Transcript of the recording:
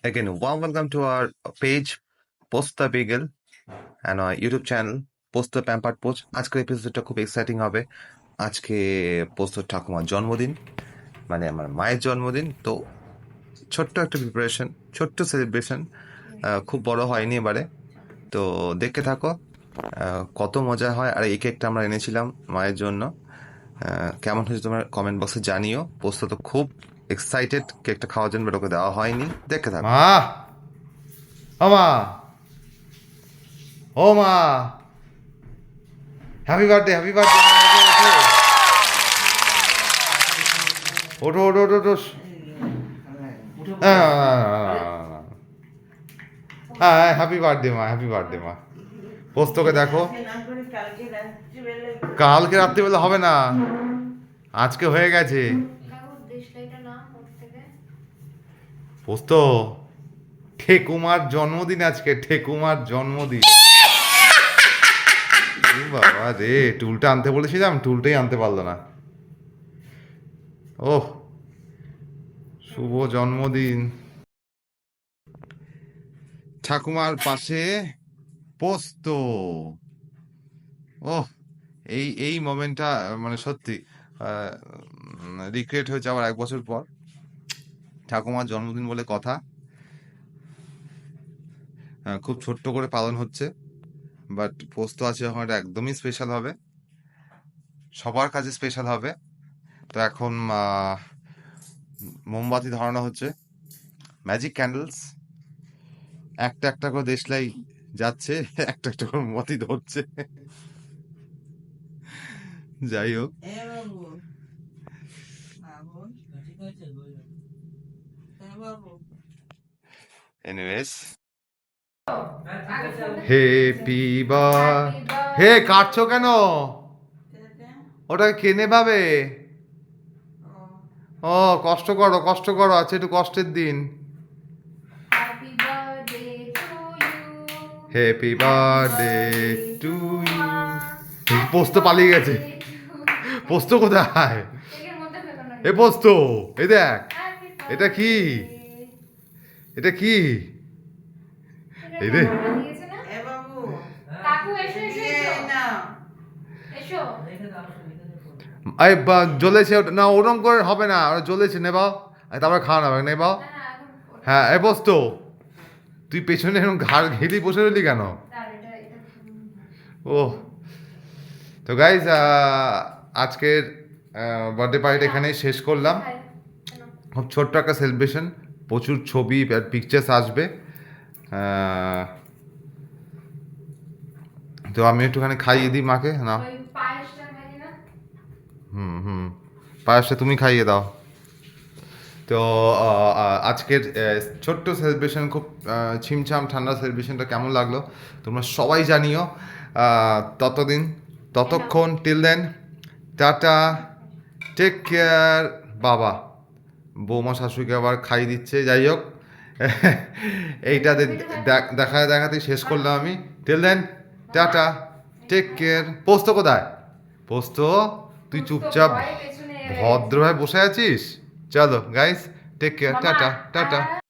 Again, warm welcome to our page, Post the Beagle, and our YouTube channel, Post the Pampered Post. আজকের এপিসোডটা খুব exciting হবে। আজকে পোস্তর ঠাকুমার জন্মদিন, মানে আমার মায়ের জন্মদিন। তো ছোট্ট একটা প্রিপারেশন, ছোট্ট সেলিব্রেশন, খুব বড় হয়নি এবারে। তো দেখতে থাকো কত মজা হয়। আর এই কেকটা আমরা এনেছিলাম মায়ের জন্য। কেমন হয়েছে তোমার কমেন্ট বক্সে জানিও। পোস্ত তো খুব এক্সাইটেড কেকটা খাওয়ার জন্য, বাট ওকে দেওয়া হয়নি। দেখতে থাকো। মা, ও মা, ও মা, হ্যাপি বার্থডে, হ্যাপি বার্থডে। ওঠো ওঠো ওঠো ওঠো। হ্যাঁ, হ্যাপি বার্থডে মা, হ্যাপি বার্থডে মা। পোস্তকে দেখো, কালকে রাত্রিবেলা হবে না, আজকে হয়ে গেছে। পোস্ত, ঠেকুমার জন্মদিন আজকে, ঠেকুমার জন্মদিন। বাবা রে, টুলটা আনতে বলেছিলাম, টুলটাই আনতে পারলো না। ওহ, শুভ জন্মদিন। ঠাকুমার পাশে পোস্ত। ওহ, এই মোমেন্টটা মানে সত্যি রিক্রিয়েট হয়েছে আবার 1 বছর পর। ঠাকুমার জন্মদিন বলে কথা, খুব ছোট্ট করে পালন হচ্ছে, বাট পোস্ত আছে যখন এটা একদমই স্পেশাল হবে, সবার কাছে স্পেশাল হবে। তো এখন মোমবাতি ধরানো হচ্ছে, ম্যাজিক ক্যান্ডেলস, একটা একটা করে দেশলাই যাচ্ছে, একটা একটা করে মোমবাতি ধরছে। যাই হোক, এনিওয়েজ, হ্যাপি বার। হে, কাটছো কেন? ওটা কেনে পাবে। ও, কষ্ট করো কষ্ট করো, আছে একটু কষ্টের দিন। Happy birthday to you. Posto পালিয়ে গেছে। পোস্ত কোথায়? এ পোস্ত, এই দেখ, এটা কি? এটা কি? এই রে, জ্বলেছে না, ওরম করে হবে না, ওরা জ্বলেছে, নেবাও তারপরে খাওয়া নেবে, নেবাও। হ্যাঁ, এ পোস্ত, তুই পেছনে এরকম ঘাড় ঘেলি বসে রইলি কেন? ও, তো গাইজ, আজকের বার্থডে পার্টিটা এখানেই শেষ করলাম। খুব ছোট্ট একটা সেলিব্রেশন, প্রচুর ছবি আর পিকচার্স আসবে। তো আমি একটুখানি খাইয়ে দিই মাকে না। হুম, পায়েসটা তুমি খাইয়ে দাও। তো আজকের ছোট্ট সেলিব্রেশন, খুব ছিমছাম ঠান্ডা সেলিব্রেশনটা কেমন লাগলো তোমরা সবাই জানিও। ততক্ষণ till then, tata, take care. বাবা, বৌমা শাশুড়িকে আবার খাই দিচ্ছে। যাই হোক, এইটা দেখাতেই শেষ করলাম আমি। Till then, tata, take care. Posto কোথায়? পোস্ত, তুই চুপচাপ ভদ্রভাবে বসে আছিস? চলো guys, take care, tata tata.